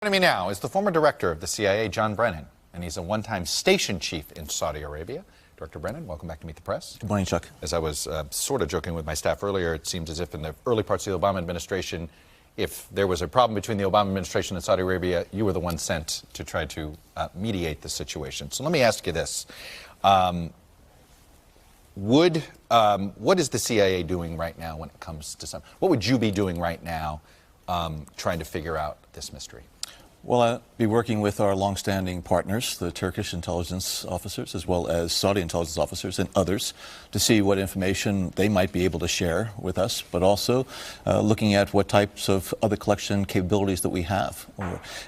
Joining me now is the former director of the CIA, John Brennan, and he's a one-time station chief in Saudi Arabia. Director Brennan, welcome back to Meet the Press. Good morning, Chuck. As I was sort of joking with my staff earlier, it seems as if in the early parts of the Obama administration, if there was a problem between the Obama administration and Saudi Arabia, you were the one sent to try to mediate the situation. So let me ask you this. What is the CIA doing right now when it comes to what would you be doing right now trying to figure out this mystery? Well, I'll be working with our longstanding partners, the Turkish intelligence officers, as well as Saudi intelligence officers and others, to see what information they might be able to share with us, but also looking at what types of other collection capabilities that we have,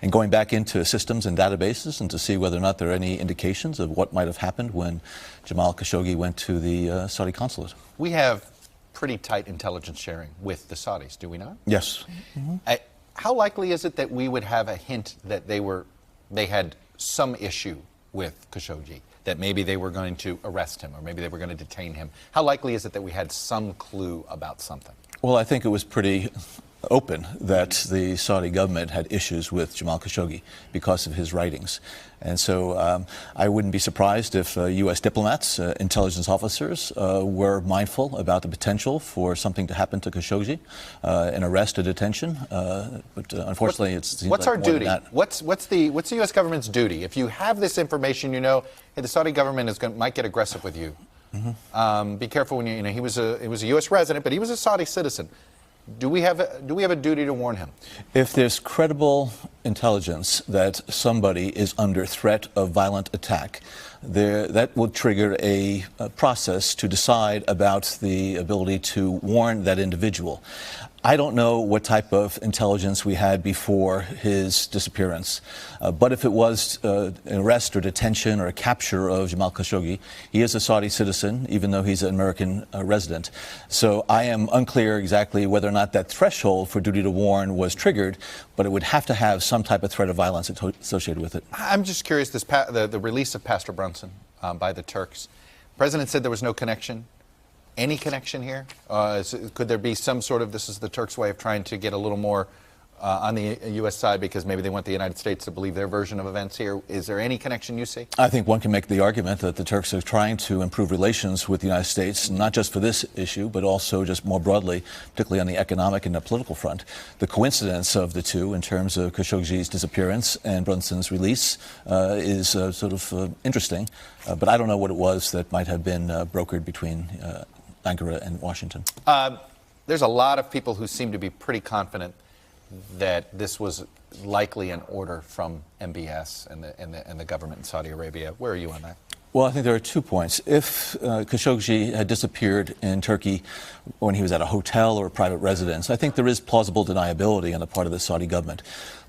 and going back into systems and databases and to see whether or not there are any indications of what might have happened when Jamal Khashoggi went to the Saudi consulate. We have pretty tight intelligence sharing with the Saudis, do we not? Yes. Mm-hmm. How likely is it that we would have a hint that they had some issue with Khashoggi, that maybe they were going to arrest him or maybe they were going to detain him? How likely is it that we had some clue about something? Well, I think it was pretty open that the Saudi government had issues with Jamal Khashoggi because of his writings. And so I wouldn't be surprised if U.S. diplomats, intelligence officers, were mindful about the potential for something to happen to Khashoggi, an arrest or detention. But unfortunately, what's our duty? What's the U.S. government's duty? If you have this information, you know, hey, the Saudi government might get aggressive with you. Mm-hmm. Be careful when you know he was a U.S. resident, but he was a Saudi citizen. Do we have a duty to warn him? If there's credible intelligence that somebody is under threat of violent attack, that will trigger a process to decide about the ability to warn that individual. I don't know what type of intelligence we had before his disappearance, but if it was an arrest or detention or a capture of Jamal Khashoggi, he is a Saudi citizen, even though he's an American resident. So I am unclear exactly whether or not that threshold for duty to warn was triggered, but it would have to have some type of threat of violence associated with it. I'm just curious, the release of Pastor Brunson by the Turks. The president said there was no connection. Any connection here? Could there be some sort of, this is the Turks' way of trying to get a little more on the U.S. side because maybe they want the United States to believe their version of events here? Is there any connection you see? I think one can make the argument that the Turks are trying to improve relations with the United States, not just for this issue, but also just more broadly, particularly on the economic and the political front. The coincidence of the two in terms of Khashoggi's disappearance and Brunson's release is sort of interesting, but I don't know what it was that might have been brokered between Ankara and Washington. There's a lot of people who seem to be pretty confident that this was likely an order from MBS and the government in Saudi Arabia. Where are you on that? Well, I think there are 2 points. If Khashoggi had disappeared in Turkey when he was at a hotel or a private residence, I think there is plausible deniability on the part of the Saudi government.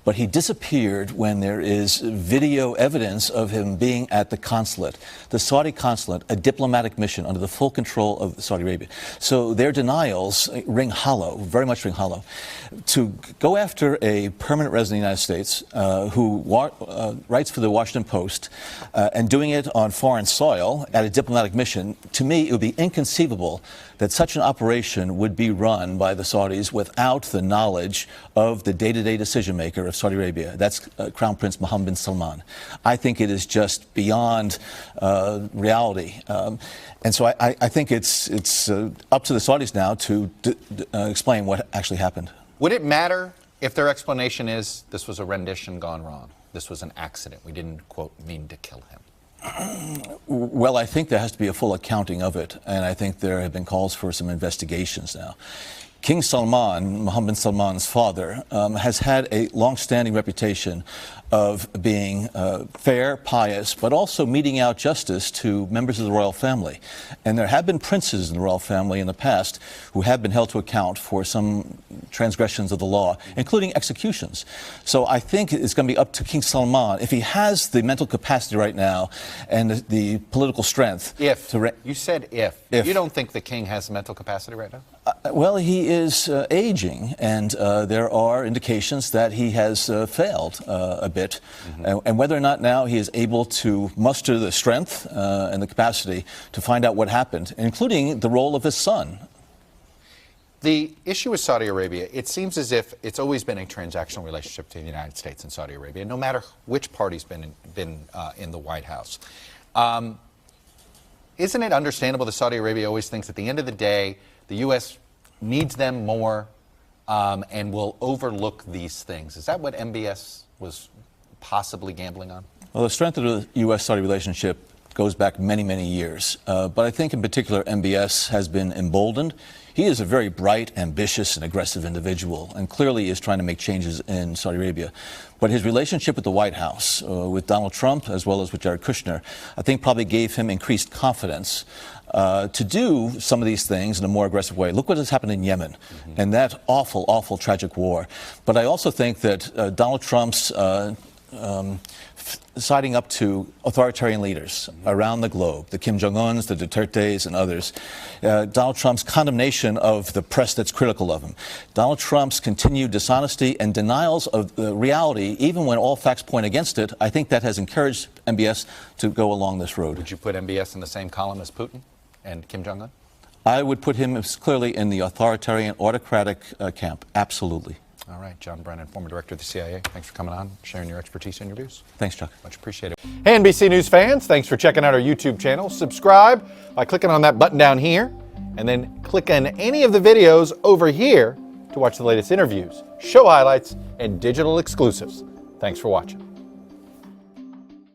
But he disappeared when there is video evidence of him being at the consulate, the Saudi consulate, a diplomatic mission under the full control of Saudi Arabia. So their denials ring hollow, very much ring hollow. To go after a permanent resident of the United States who writes for the Washington Post and doing it on foreign soil at a diplomatic mission, to me it would be inconceivable that such an operation would be run by the Saudis without the knowledge of the day-to-day decision maker of Saudi Arabia. That's Crown Prince Mohammed bin Salman. I think it is just beyond reality. And so I think it's up to the Saudis now to explain what actually happened. Would it matter if their explanation is this was a rendition gone wrong? This was an accident. We didn't, quote, mean to kill him. Well, I think there has to be a full accounting of it, and I think there have been calls for some investigations now. King Salman, Mohammed bin Salman's father, has had a long-standing reputation of being fair, pious, but also meting out justice to members of the royal family. And there have been princes in the royal family in the past who have been held to account for some transgressions of the law, including executions. So I think it's going to be up to King Salman, if he has the mental capacity right now and the political strength. You said if. You don't think the king has mental capacity right now? Well, he is aging, and there are indications that he has failed a bit. Mm-hmm. And whether or not now he is able to muster the strength and the capacity to find out what happened, including the role of his son. The issue with Saudi Arabia, it seems as if it's always been a transactional relationship between the United States and Saudi Arabia, no matter which party's been in the White House. Isn't it understandable that Saudi Arabia always thinks at the end of the day, the U.S. needs them more and will overlook these things? Is that what MBS was possibly gambling on? Well, the strength of the U.S.-Saudi relationship goes back many, many years. But I think in particular, MBS has been emboldened. He is a very bright, ambitious, and aggressive individual, and clearly is trying to make changes in Saudi Arabia. But his relationship with the White House, with Donald Trump, as well as with Jared Kushner, I think probably gave him increased confidence to do some of these things in a more aggressive way. Look what has happened in Yemen and that awful, awful, tragic war. But I also think that Donald Trump's siding up to authoritarian leaders around the globe, the Kim Jong-uns, the Dutertes, and others. Donald Trump's condemnation of the press that's critical of him. Donald Trump's continued dishonesty and denials of the reality, even when all facts point against it. I think that has encouraged MBS to go along this road. Would you put MBS in the same column as Putin and Kim Jong-un? I would put him clearly in the authoritarian, autocratic camp. Absolutely. All right, John Brennan, former director of the CIA. Thanks for coming on, sharing your expertise and your views. Thanks, Chuck. Much appreciated. Hey, NBC News fans, thanks for checking out our YouTube channel. Subscribe by clicking on that button down here, and then click on any of the videos over here to watch the latest interviews, show highlights, and digital exclusives. Thanks for watching.